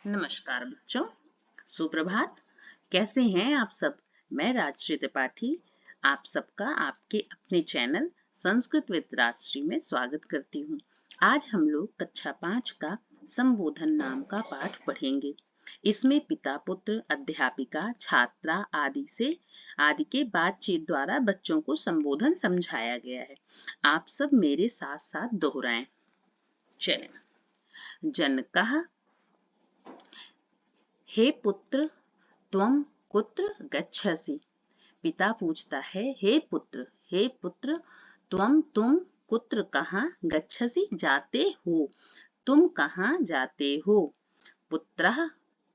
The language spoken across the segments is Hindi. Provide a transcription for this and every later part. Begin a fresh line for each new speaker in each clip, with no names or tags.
नमस्कार बच्चों, सुप्रभात। कैसे हैं आप सब? मैं राजश्री त्रिपाठी आप सबका आपके अपने चैनल संस्कृत विद राजश्री में स्वागत करती हूँ। आज हम लोग कक्षा 5 का संबोधन नाम का पाठ पढ़ेंगे। इसमें पिता पुत्र अध्यापिका छात्रा आदि के बातचीत द्वारा बच्चों को संबोधन समझाया गया है। आप सब मेरे साथ साथ दोहराएं। चलें। जनकः हे पुत्र त्वं कुत्र गच्छसि। पिता पूछता है, हे पुत्र तुम कुत्र कहाँ गच्छसि जाते हो, तुम कहाँ जाते हो। पुत्रः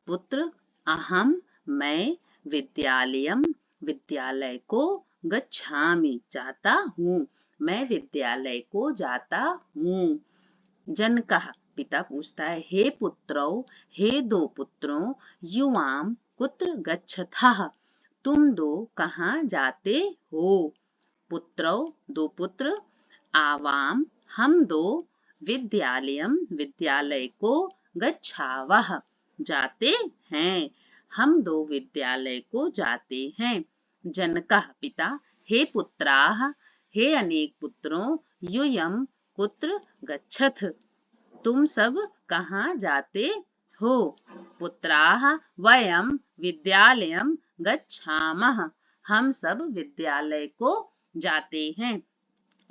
पुत्र अहम मैं विद्यालयम विद्यालय को गच्छामि जाता हूँ, मैं विद्यालय को जाता हूँ। जनकः पिता पूछता है, हे पुत्रौ हे दो पुत्रों युवाम कुत्र गच्छथः, तुम दो कहाँ जाते हो। पुत्रौ दो पुत्र आवाम हम दो विद्यालयम विद्यालय को गच्छावः जाते हैं, हम दो विद्यालय को जाते हैं। जनकः पिता हे पुत्राः हे अनेक पुत्रों यूयम कुत्र गच्छथ, तुम सब कहाँ जाते हो। पुत्राः वयम विद्यालयम गच्छामः, हम सब विद्यालय को जाते हैं।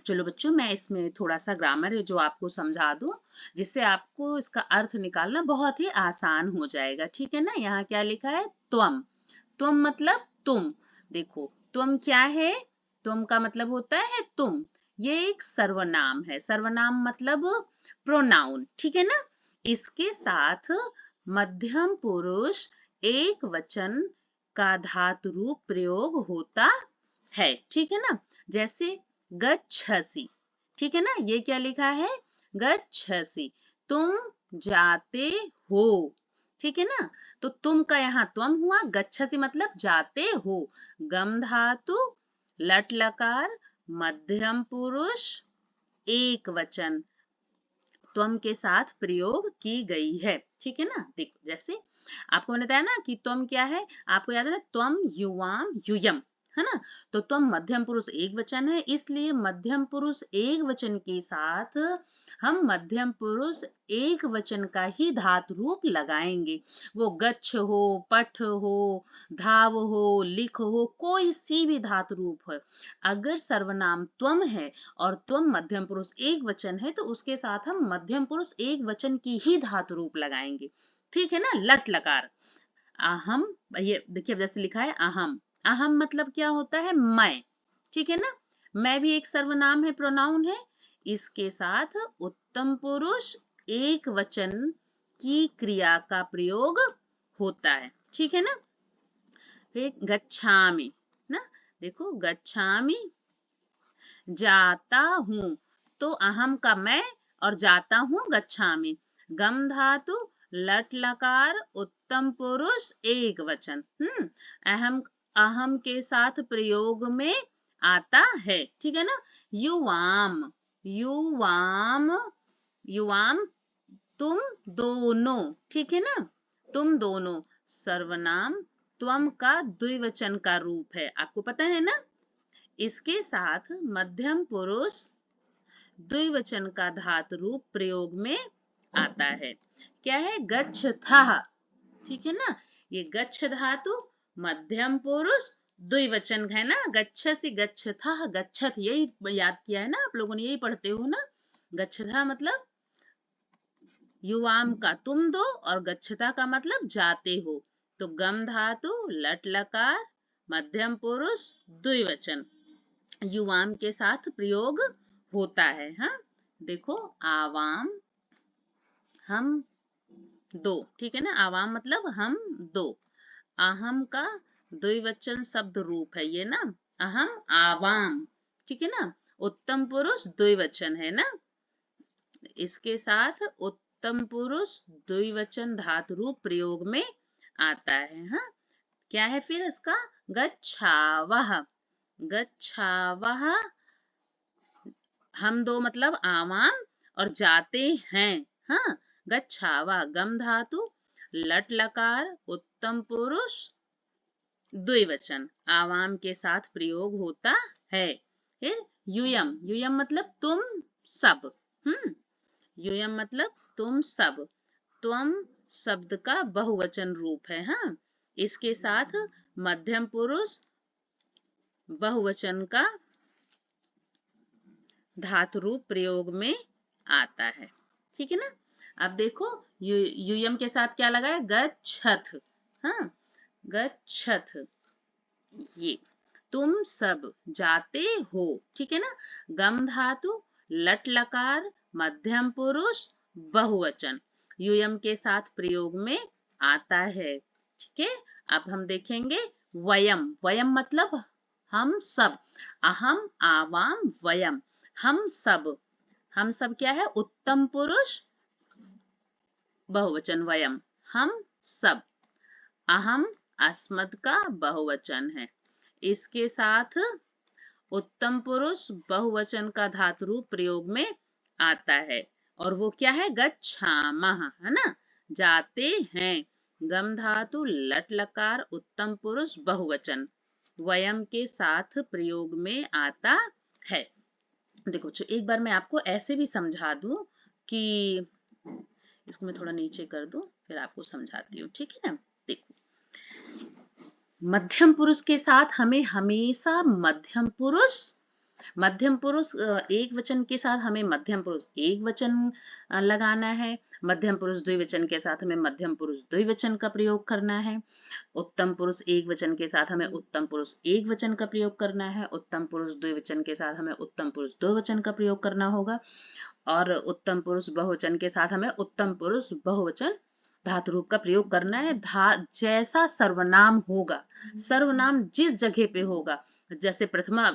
चलो बच्चों, मैं इसमें थोड़ा सा ग्रामर है जो आपको समझा दूं, जिससे आपको इसका अर्थ निकालना बहुत ही आसान हो जाएगा। ठीक है ना। यहाँ क्या लिखा है, त्वम। त्वम मतलब तुम। देखो त्वम क्या है, त्वम का मतलब होता है तुम। ये एक सर्वनाम है। सर्वनाम मतलब प्रोनाउन। ठीक है ना। इसके साथ मध्यम पुरुष एक वचन का धातु रूप प्रयोग होता है। ठीक है ना। जैसे गच्छसि। ठीक है ना। ये क्या लिखा है, गच्छसि, तुम जाते हो। ठीक है ना। तो तुम का यहाँ त्वम हुआ, गच्छसि मतलब जाते हो। गम धातु लट लकार मध्यम पुरुष एक वचन त्वम के साथ प्रयोग की गई है। ठीक है ना। देखो जैसे आपको मैंने बताया ना कि त्वम क्या है, आपको याद है ना, त्वम युवाम यूयम, है ना। तो त्वम मध्यम पुरुष एक वचन है, इसलिए मध्यम पुरुष एक वचन के साथ हम मध्यम पुरुष एक वचन का ही धातु रूप लगाएंगे। वो गच्छ हो, पठ हो, धाव हो, लिख हो, कोई सी भी धातु रूप हो। अगर सर्वनाम त्वम है और त्वम मध्यम पुरुष एक वचन है, तो उसके साथ हम मध्यम पुरुष एक वचन की ही धातु रूप लगाएंगे। ठीक है ना। लट लकार अहम, ये देखिए जैसे लिखा है अहम। अहम मतलब क्या होता है, मैं। ठीक है ना। मैं भी एक सर्वनाम है, प्रोनाउन है। इसके साथ उत्तम पुरुष एक वचन की क्रिया का प्रयोग होता है। ठीक है ना। फिर गच्छामि ना, देखो गच्छामि जाता हूँ, तो अहम का मैं और जाता हूँ गच्छामि। गम धातु लट लकार उत्तम पुरुष एक वचन अहम अहम के साथ प्रयोग में आता है। ठीक है ना। युवाम युवाम युवाम तुम दोनों। ठीक है ना। तुम दोनों सर्वनाम त्वम का द्विवचन का रूप है, आपको पता है ना। इसके साथ मध्यम पुरुष द्विवचन का धातु रूप प्रयोग में आता है। क्या है, गच्छथः। ठीक है ना। ये गच्छ धातु मध्यम पुरुष द्विवचन है ना। गच्छसि गच्छथः गच्छथ, यही याद किया है ना आप लोगों ने, यही पढ़ते हो ना। गच्छथा मतलब युवाम का तुम दो और गच्छता का मतलब जाते हो। तो गम धातु लट लकार मध्यम पुरुष द्विवचन युवाम के साथ प्रयोग होता है। हाँ देखो आवाम हम दो। ठीक है ना। आवाम मतलब हम दो। अहम का द्विवचन शब्द रूप है ये ना, अहम आवाम। ठीक है ना। उत्तम पुरुष द्विवचन है ना। इसके साथ उत्तम पुरुष द्विवचन धातु रूप प्रयोग में आता है। हाँ क्या है फिर इसका, गच्छावः। गच्छावः हम दो मतलब आवाम और जाते हैं। हाँ गच्छावा गम धातु लट लकार उत्तम पुरुष द्विवचन आवाम के साथ प्रयोग होता है। यूयम, यूयम मतलब तुम सब। यूयम मतलब तुम सब। त्वम शब्द का बहुवचन रूप है। हाँ, इसके साथ मध्यम पुरुष बहुवचन का धातु रूप प्रयोग में आता है। ठीक है ना। अब देखो यूयम के साथ क्या लगा है, गच्छथ। हाँ, गच्छथ, ये तुम सब जाते हो। ठीक है ना। गम धातु, लट लकार, मध्यम पुरुष बहुवचन यूयम के साथ प्रयोग में आता है। ठीक है। अब हम देखेंगे वयम। वयम मतलब हम सब। अहम, आवाम, वयम, हम सब। हम सब क्या है, उत्तम पुरुष बहुवचन वयम, हम सब। अहम अस्मद का बहुवचन है। इसके साथ उत्तम पुरुष बहुवचन का धातु रूप प्रयोग में आता है और वो क्या है, गच्छामः, है ना, जाते हैं। गम धातु, लट लकार, उत्तम पुरुष बहुवचन वयम के साथ प्रयोग में आता है। देखो एक बार मैं आपको ऐसे भी समझा दूं कि इसको मैं थोड़ा नीचे कर दूं, फिर आपको समझाती हूँ। ठीक है ना। देखो मध्यम पुरुष के साथ हमें हमेशा मध्यम पुरुष एक वचन के साथ हमें मध्यम पुरुष एक वचन लगाना है। मध्यम पुरुष द्विवचन के साथ हमें मध्यम पुरुष द्विवचन का प्रयोग करना है। उत्तम पुरुष एक वचन के साथ हमें उत्तम पुरुष एक वचन का प्रयोग करना है। उत्तम पुरुष द्विवचन के साथ हमें उत्तम पुरुष द्विवचन का प्रयोग करना होगा और उत्तम पुरुष बहुवचन के साथ हमें उत्तम पुरुष बहुवचन धातु रूप का प्रयोग करना है। जैसा सर्वनाम होगा, सर्वनाम जिस जगह पे होगा, जैसे प्रथमा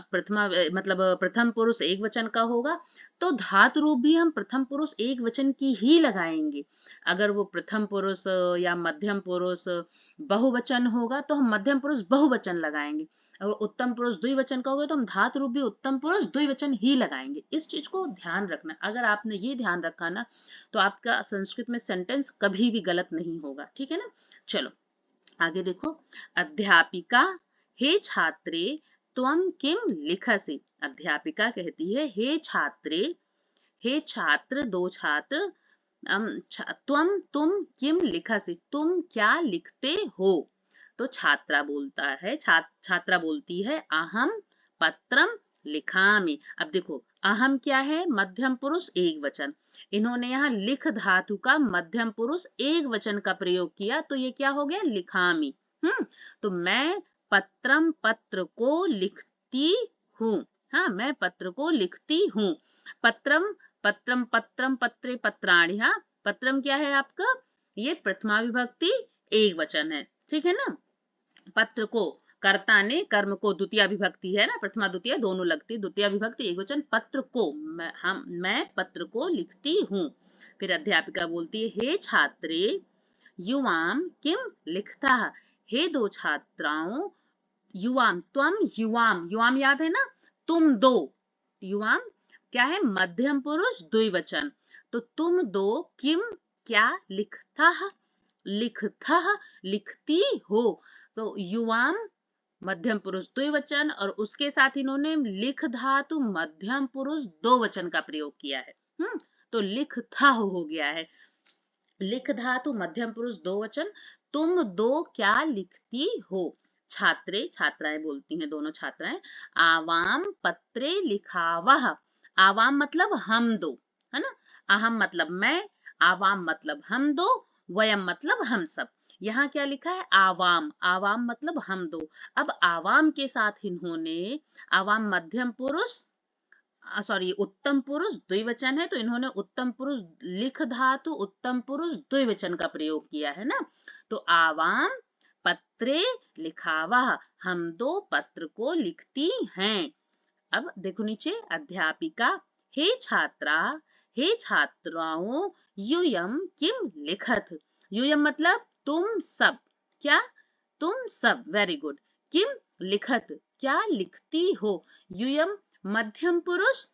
मतलब प्रथम पुरुष एक वचन का होगा तो धातु रूप भी हम प्रथम पुरुष एक वचन की ही लगाएंगे। अगर वो प्रथम पुरुष या मध्यम पुरुष बहुवचन होगा तो हम मध्यम पुरुष बहुवचन लगाएंगे। अगर उत्तम पुरुष द्विवचन का होगा तो हम धातु रूप भी उत्तम पुरुष द्विवचन ही लगाएंगे। इस चीज को ध्यान रखना। अगर आपने ये ध्यान रखा ना तो आपका संस्कृत में सेंटेंस कभी भी गलत नहीं होगा। ठीक है ना। चलो आगे देखो। अध्यापिका, हे छात्रे त्वं किम लिखसि। अध्यापिका कहती है हे छात्रे, हे छात्र, दो छात्र, तुम किम लिखसि, तुम क्या लिखते हो। तो छात्रा बोलता है, छात्रा बोलती है अहम पत्रम लिखामि। अब देखो अहम क्या है, मध्यम पुरुष एक वचन। इन्होंने यहाँ लिख धातु का मध्यम पुरुष एक वचन का प्रयोग किया तो ये क्या हो गया, लिखामि। तो मैं पत्रम, पत्र को लिखती हूँ। हाँ, मैं पत्र को लिखती हूँ। पत्रम, पत्रम, पत्रम, पत्रे, पत्राणि। हाँ, पत्रम क्या है आपका, ये प्रथमा विभक्ति एक वचन है। ठीक है ना। पत्र को, कर्ता ने कर्म को, द्वितीय विभक्ति है ना, प्रथमा द्वितीय दोनों लगती, द्वितीय विभक्ति एक वचन। पत्र को, मैं पत्र को लिखती हूँ। फिर अध्यापिका बोलती है हे छात्रे युवाम किम लिखता। हे दो छात्राओं, युवाम, त्वम युवाम, युवाम याद है ना, तुम दो। युवाम क्या है, मध्यम पुरुष द्विवचन। तो तुम दो किम क्या लिखता, लिखता लिखती हो। तो युवाम मध्यम पुरुष द्विवचन और उसके साथ इन्होंने लिख धातु मध्यम पुरुष दो वचन का प्रयोग किया है। तो लिखता हो गया है। लिख धातु मध्यम पुरुष दो वचन। तुम दो क्या लिखती हो। छात्रे, छात्राएं बोलती हैं, दोनों छात्राएं। आवाम पत्रे लिखावह। आवाम मतलब हम दो, है ना। अहम मतलब मैं, आवाम मतलब हम दो, वयम मतलब हम सब। यहाँ क्या लिखा है, आवाम, आवाम मतलब हम दो। अब आवाम के साथ इन्होंने, आवाम मध्यम पुरुष सॉरी उत्तम पुरुष द्विवचन है तो इन्होंने उत्तम पुरुष लिख धातु उत्तम पुरुष द्विवचन का प्रयोग किया है ना। तो आवाम पत्रे लिखावा, हम दो पत्र को लिखती हैं। अब देखो नीचे, अध्यापिका हे छात्रा, हे छात्राओं, यूयम किम लिखत। यूयम मतलब तुम सब, क्या, तुम सब, वेरी गुड। किम लिखत, क्या लिखती हो। यूयम मध्यम पुरुष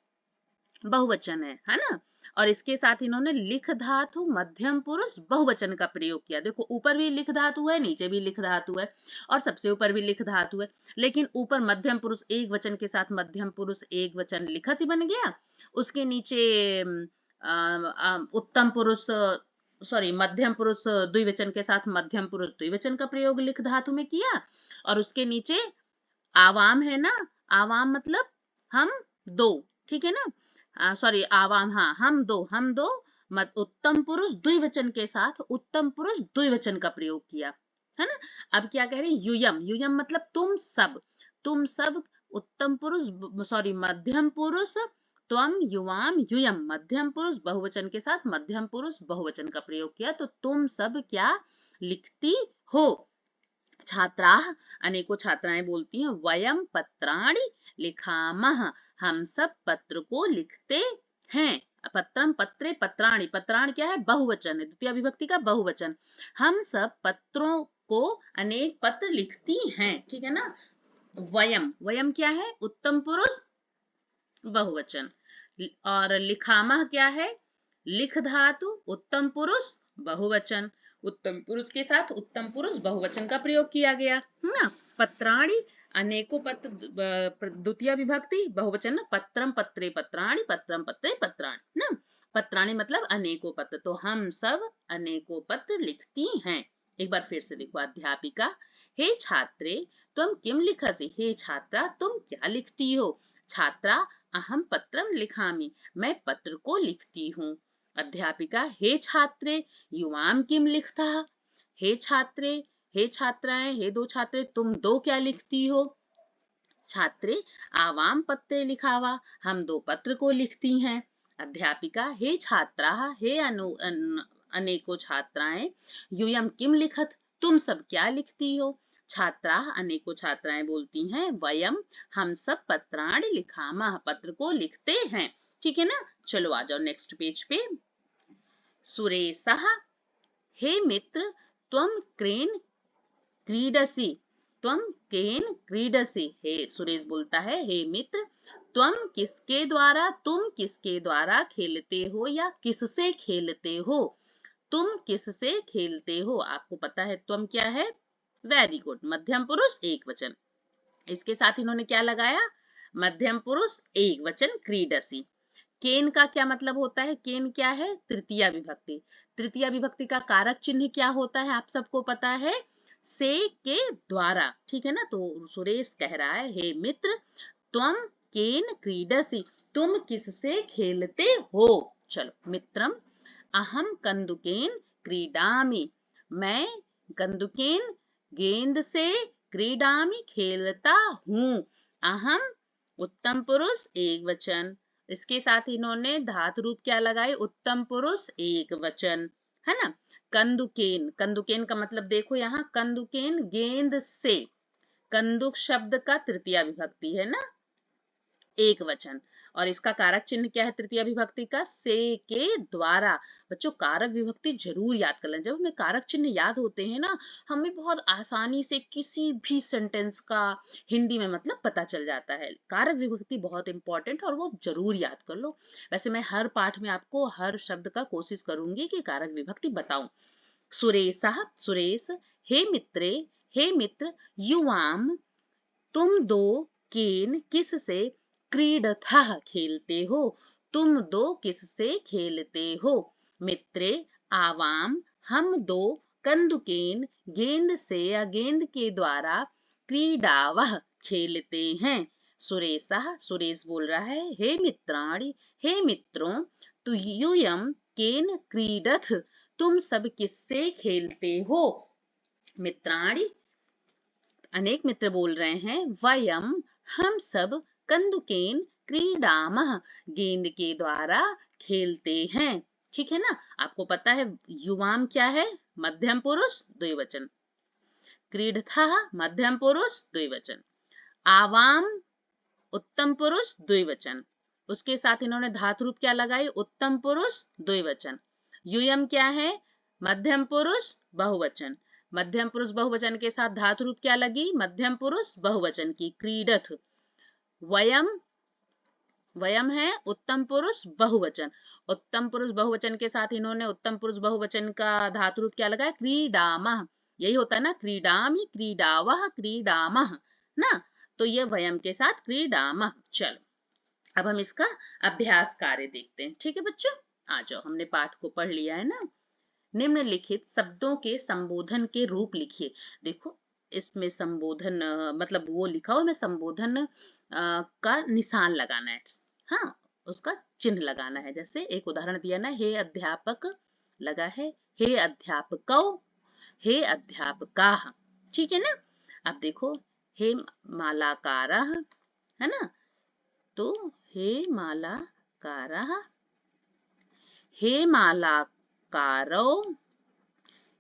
बहुवचन है ना। और इसके साथ इन्होंने लिख धातु मध्यम पुरुष बहुवचन का प्रयोग किया। देखो ऊपर भी लिख धातु है, नीचे भी लिख धातु है और सबसे ऊपर भी लिख धातु है, लेकिन ऊपर मध्यम पुरुष एक वचन के साथ मध्यम पुरुष एक वचन लिखसी बन गया, उसके नीचे उत्तम पुरुष सॉरी मध्यम पुरुष द्विवचन के साथ मध्यम पुरुष द्विवचन का प्रयोग लिख धातु में किया, और उसके नीचे आवाम है ना, आवाम मतलब हम दो, ठीक है ना, सॉरी आवाम, हाँ हम दो उत्तम पुरुष द्विवचन के साथ उत्तम पुरुष द्विवचन का प्रयोग किया, है ना। अब क्या कह रहे हैं, यूयम, यूयम मतलब तुम सब उत्तम पुरुष सॉरी मध्यम पुरुष, त्वम युवाम युयम मध्यम पुरुष बहुवचन के साथ मध्यम पुरुष बहुवचन का प्रयोग किया, तो तुम सब क्या लिखती हो। छात्राः, अनेकों छात्राएं बोलती हैं, वयम पत्राणि लिखामः, हम सब पत्र को लिखते हैं। पत्रम पत्रे पत्राणि, पत्राण क्या है, बहुवचन है, द्वितीय विभक्ति का बहुवचन। हम सब पत्रों को अनेक पत्र लिखती हैं, ठीक है ना। वयम, वयम क्या है, उत्तम पुरुष बहुवचन, और लिखामः क्या है, लिख धातु उत्तम पुरुष बहुवचन, उत्तम पुरुष के साथ उत्तम पुरुष बहुवचन का प्रयोग किया गया है ना। पत्राणि अनेकों पत्र द्वितीय विभक्ति बहुवचन ना, पत्रम पत्रे पत्राणि पत्रम पत्रे पत्राणि ना, पत्राणि मतलब अनेकों पत्र, तो हम सब अनेकों पत्र लिखती हैं। एक बार फिर से देखो, अध्यापिका, हे छात्रे तुम किम लिखसि, हे छात्रा तुम क्या लिखती हो। छात्रा, अहम पत्रम लिखामि, मैं पत्र को लिखती हूँ। अध्यापिका, हे छात्रे युवाम किम लिखता, हे छात्रे, हे छात्राएं, हे दो छात्रे तुम दो क्या लिखती हो। छात्रे, आवाम पत्रे लिखावा, हम दो पत्र को लिखती हैं। अध्यापिका, हे छात्रा, हे अनेकों छात्राएं, यूयम किम लिखत, तुम सब क्या लिखती हो। छात्रा, अनेकों छात्राएं बोलती हैं, वयम, हम सब पत्राणि लिखामः, पत्र को लिखते हैं, ठीक है ना। चलो आ जाओ नेक्स्ट पेज पे। सुरेशः, हे मित्र त्वं क्रेन क्रीडसि, त्वं केन क्रीडसि, हे सुरेश बोलता है, हे मित्र तुम किसके द्वारा खेलते हो या किससे खेलते हो, तुम किससे खेलते हो। आपको पता है तुम क्या है, वेरी गुड, मध्यम पुरुष एक वचन, इसके साथ इन्होंने क्या लगाया, मध्यम पुरुष एक वचन क्रीडसी। केन का क्या मतलब होता है, केन क्या है, तृतीया विभक्ति, तृतीया विभक्ति का कारक चिन्ह क्या होता है आप सबको पता है, से के द्वारा, ठीक है ना। तो सुरेश कह रहा है, हे मित्र तुम केन क्रीडसी, तुम किससे खेलते हो। चलो, मित्रम अहम कंदुकेन क्रीडामि, मैं कंदुकेन गेंद से क्रीडामि खेलता हूँ। अहम उत्तम पुरुष एक वचन, इसके साथ इन्होंने धातु रूप क्या लगाए, उत्तम पुरुष एक वचन, है ना। कंदुकेन, कंदुकेन का मतलब देखो यहाँ, कंदुकेन गेंद से, कंदुक शब्द का तृतीया विभक्ति है ना, एक वचन, और इसका कारक चिन्ह क्या है तृतीय विभक्ति का, से के द्वारा। बच्चों कारक विभक्ति जरूर याद कर लें, जब हमें कारक चिन्ह याद होते हैं ना, हमें बहुत आसानी से किसी भी सेंटेंस का हिंदी में मतलब पता चल जाता है। कारक विभक्ति बहुत इंपॉर्टेंट और वो जरूर याद कर लो। वैसे मैं हर पाठ में आपको हर शब्द का कोशिश करूंगी कि कारक विभक्ति बताऊं। सुरेशा, सुरेश, हे मित्रे, हे मित्र, युवाम, तुम दो, केन किस से, क्रीडथः खेलते हो, तुम दो किससे खेलते हो। मित्रे, आवाम, हम दो, कंदुकेन गेंद से या गेंद के द्वारा, क्रीडावः खेलते हैं। सुरेशा, सुरेश बोल रहा है, हे मित्राणि, हे मित्रों, तुयूयम केन क्रीडथ, तुम सब किससे खेलते हो। मित्राणि, अनेक मित्र बोल रहे हैं, वयम, हम सब, कंदुकेन क्रीडामः, गेंद के द्वारा खेलते हैं, ठीक है ना। आपको पता है युवाम क्या है, मध्यम पुरुष द्विवचन, क्रीडथः मध्यम पुरुष द्विवचन, आवाम उत्तम पुरुष द्विवचन, उसके साथ इन्होंने धातु रूप क्या लगाई, उत्तम पुरुष द्विवचन। यूयम क्या है, मध्यम पुरुष बहुवचन, मध्यम पुरुष बहुवचन के साथ धातु रूप क्या लगी, मध्यम पुरुष बहुवचन की, क्रीडथ। वयम वयम है उत्तम पुरुष बहुवचन। उत्तम पुरुष बहुवचन के साथ इन्होंने उत्तम पुरुष बहुवचन का धातु रूप क्या लगाया, क्रीडामः। यही होता है ना, क्रीडामि, क्रीडावः, क्रीडामः ना। तो ये वयम के साथ क्रीडामः। चलो अब हम इसका अभ्यास कार्य देखते हैं। ठीक है बच्चों, आ जाओ, हमने पाठ को पढ़ लिया है ना। निम्नलिखित शब्दों के संबोधन के रूप लिखिए। देखो इसमें संबोधन मतलब वो लिखा हुआ, में संबोधन का निशान लगाना है। हाँ, उसका चिन्ह लगाना है। जैसे एक उदाहरण दिया ना, हे अध्यापक लगा है, हे अध्यापकौ, हे अध्यापकाः। ठीक है ना। अब देखो हे मालाकारः, है ना, तो हे मालाकारः, हे मालाकारौ,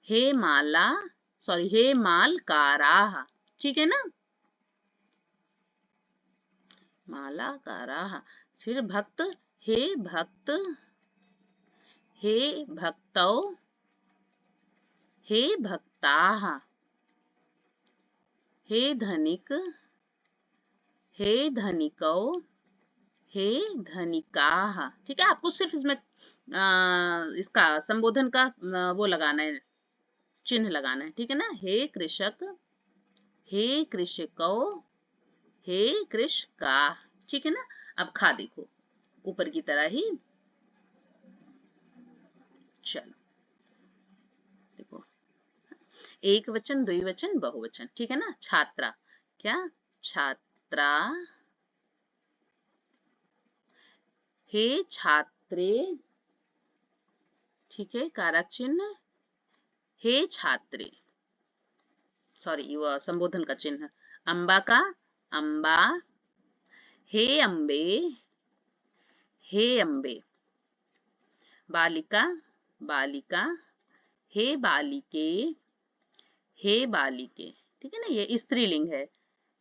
हे मालकाराः। ठीक है ना, मालाकाराः। फिर भक्त, हे भक्त, हे भक्तौ, हे भक्ताः। हे धनिक, हे धनिकौ, हे धनिकाः। ठीक है, आपको सिर्फ इसमें इसका संबोधन का वो लगाना है, चिन्ह लगाना है। ठीक है ना, हे कृषक, हे कृषकौ, हे कृषकाः। ठीक है ना। अब खा देखो ऊपर की तरह ही। चलो देखो, एक वचन, द्विवचन, बहुवचन। ठीक है ना। छात्रा, क्या, छात्रा, हे छात्रे। ठीक है, कारक चिन्ह, हे छात्रे, सॉरी वो संबोधन का चिन्ह। अम्बा का अम्बा, हे अम्बे, हे अम्बे। बालिका, बालिका, हे बालिके, हे बालिके। ठीक है ना, ये स्त्रीलिंग है।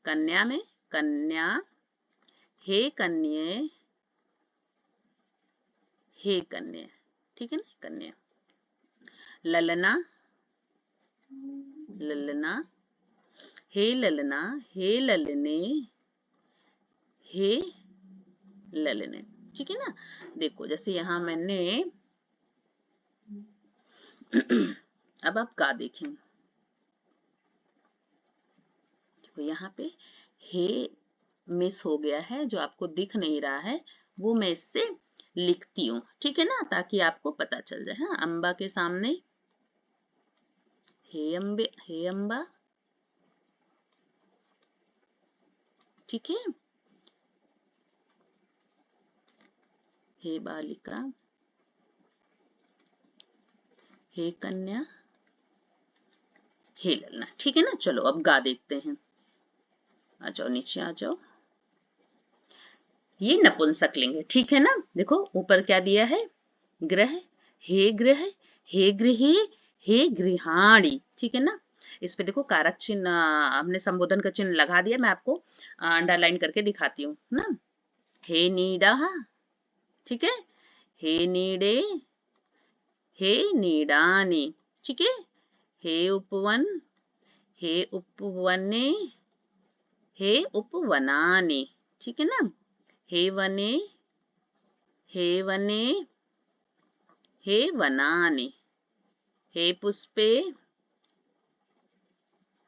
कन्या में कन्या, हे कन्ये, हे कन्ये। ठीक है ना, कन्या। ललना, ललना, हे ललना, हे ललने, हे ललने। ठीक है ना। देखो जैसे यहां मैंने अब आप का देखें, देखो यहाँ पे हे मिस हो गया है, जो आपको दिख नहीं रहा है वो मैं इससे लिखती हूँ। ठीक है ना, ताकि आपको पता चल जाए। हाँ, अम्बा के सामने हे अम्बे, हे अम्बा। ठीक है, हे बालिका, हे कन्या, हे ललना। ठीक है ना। चलो अब गा देखते हैं। आ जाओ नीचे आ जाओ। ये नपुंसकलिंग है। ठीक है ना। देखो ऊपर क्या दिया है, ग्रह, हे ग्रह, हे गृहे, हे गृहाणी। ठीक है ना। इस पे देखो कारक चिन्ह हमने संबोधन का चिन्ह लगा दिया, मैं आपको अंडरलाइन करके दिखाती हूँ ना। हे नीडा, ठीक है, हे नीडे, हे नीडानी। ठीक है, हे उपवन, हे उपवने, हे उपवनानि। ठीक है ना। हे वने, हे वने, हे वनानि। हे पुष्पे,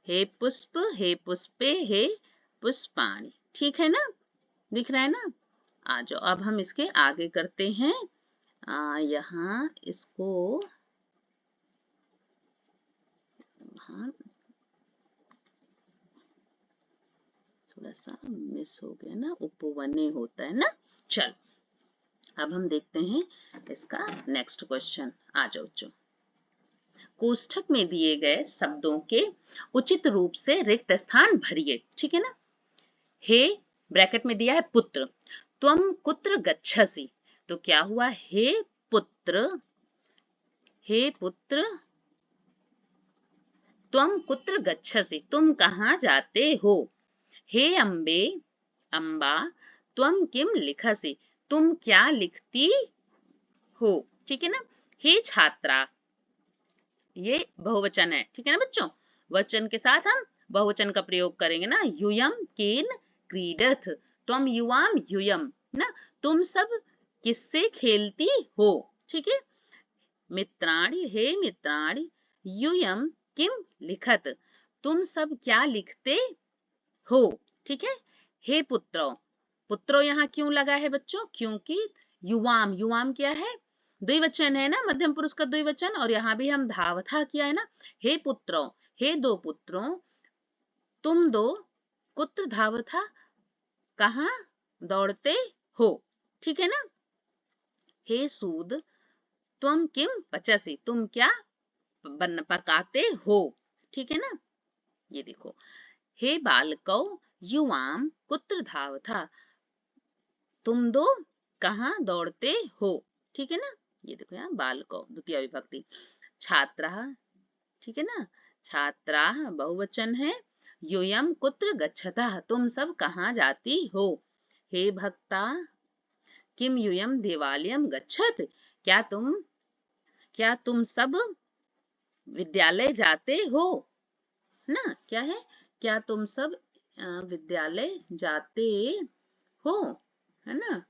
हे पुष्प, हे पुष्पे, हे पुष्पाणि। ठीक है ना, दिख रहा है ना। आ जाओ अब हम इसके आगे करते हैं। यहाँ इसको, हाँ थोड़ा सा मिस हो गया ना, उपवने होता है ना। चल अब हम देखते हैं इसका नेक्स्ट क्वेश्चन। आ जाओ बच्चों, कोष्ठक में दिए गए शब्दों के उचित रूप से रिक्त स्थान भरिए। ठीक है ना। हे ब्रैकेट में दिया है पुत्र, त्वम कुत्र गच्छसि, तो क्या हुआ, हे पुत्र, हे पुत्र, त्वम कुत्र गच्छसि, तुम कहाँ जाते हो। हे अम्बे, अम्बा, त्वम किम लिखसि, तुम क्या लिखती हो। ठीक है ना। हे छात्रा, ये बहुवचन है। ठीक है ना बच्चों, वचन के साथ हम बहुवचन का प्रयोग करेंगे ना। यूयम केन क्रीडथ, त्वम युवाम यूयम, ना, तुम सब किससे खेलती हो, ठीक है। मित्राणि, हे मित्राणि, यूयम किम लिखत, तुम सब क्या लिखते हो, ठीक है। हे पुत्रो, पुत्रो यहाँ क्यों लगा है बच्चों, क्योंकि युवाम, युवाम क्या है, द्विवचन है ना, मध्यम पुरुष का द्विवचन, और यहाँ भी हम धावथा किया है ना। हे पुत्रो, हे दो पुत्रों, तुम दो, कुत्र धावथा, कहाँ दौड़ते हो, ठीक है ना। हे सूद, तुम किम पचसी, तुम क्या पकाते हो, ठीक है ना। ये देखो, हे बालकौ, युवाम कुत्र धावथा, तुम दो कहाँ दौड़ते हो, ठीक है ना। ये देखो यहाँ बालकौ द्वितीय विभक्ति। छात्राः, ठीक है ना, छात्राः बहुवचन है। यूयम कुत्र गच्छतः, तुम सब कहाँ जाती हो। हे भक्ता, किम यूयम देवालयम गच्छत, क्या तुम सब विद्यालय जाते हो, ना, क्या है, क्या तुम सब विद्यालय जाते हो, है ना।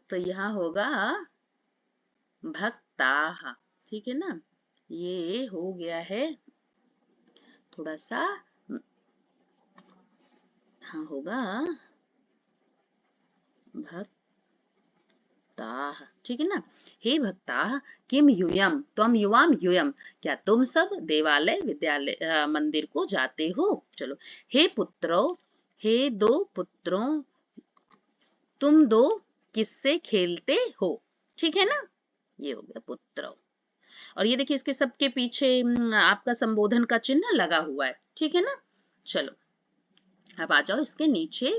तो यहाँ होगा भक्ताः, ठीक है ना। ये हो गया है थोड़ा सा, हाँ होगा भक्ताः, ठीक है ना। हे भक्ताः, किम यूयम त्वम युवाम यूयम, क्या तुम सब देवालय विद्यालय मंदिर को जाते हो। चलो, हे पुत्रो, हे दो पुत्रों, तुम दो किससे खेलते हो, ठीक है ना। ये हो गया पुत्रो। और ये देखिए इसके सबके पीछे आपका संबोधन का चिन्ह लगा हुआ है, ठीक है ना। चलो, अब आ जाओ इसके नीचे,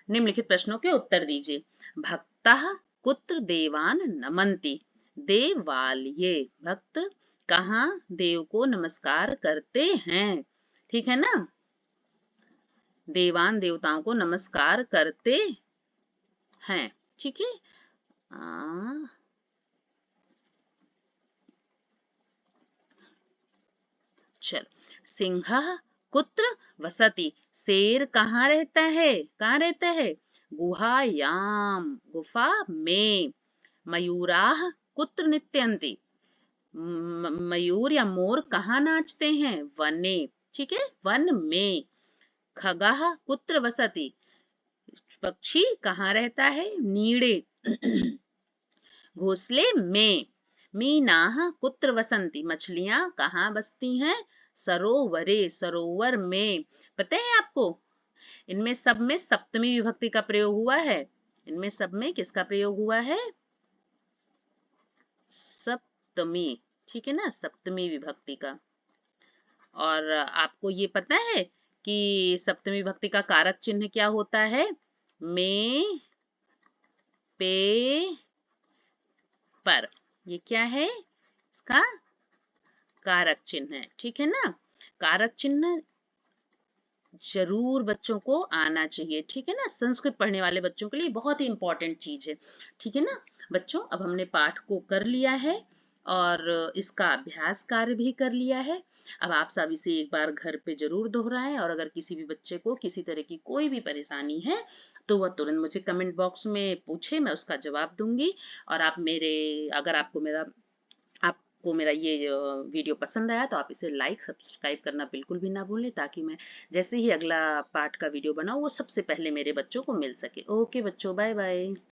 निम्नलिखित प्रश्नों के उत्तर दीजिए। भक्तः कुत्र देवान नमन्ति, देवालये, भक्त कहाँ देव को नमस्कार करते हैं, ठीक है ना। देवान देवताओं को नमस्कार करते हैं, ठीक है। चलो, सिंहः कुत्र वसति, शेर कहाँ रहता है, कहाँ रहता है, गुहायाम, गुफा में। मयूराः कुत्र नृत्यन्ति, मयूर या मोर कहाँ नाचते हैं, वने, ठीक है, वन में। खगः कुत्र वसति, पक्षी कहाँ रहता है, नीड़े, घोंसले में। मीनाः कुत्र वसन्ति, मछलियां कहाँ बसती हैं, सरोवरे, सरोवर में। पता है आपको, इनमें सब में सप्तमी विभक्ति का प्रयोग हुआ है, इनमें सब में किसका प्रयोग हुआ है, सप्तमी, ठीक है ना, सप्तमी विभक्ति का। और आपको ये पता है कि सप्तमी विभक्ति का कारक चिन्ह क्या होता है, में, पे, पर, ये क्या है, इसका कारक चिन्ह है, ठीक है ना। कारक चिन्ह जरूर बच्चों को आना चाहिए, ठीक है ना, संस्कृत पढ़ने वाले बच्चों के लिए बहुत ही इंपॉर्टेंट चीज है, ठीक है ना। बच्चों, अब हमने पाठ को कर लिया है और इसका अभ्यास कार्य भी कर लिया है। अब आप सब इसे एक बार घर पे जरूर दोहराएं, और अगर किसी भी बच्चे को किसी तरह की कोई भी परेशानी है तो वह तुरंत मुझे कमेंट बॉक्स में पूछे, मैं उसका जवाब दूंगी। और आप मेरे, अगर आपको मेरा ये वीडियो पसंद आया तो आप इसे लाइक सब्सक्राइब करना बिल्कुल भी ना भूलें, ताकि मैं जैसे ही अगला पार्ट का वीडियो बनाऊं वो सबसे पहले मेरे बच्चों को मिल सके। ओके बच्चों, बाय बाय।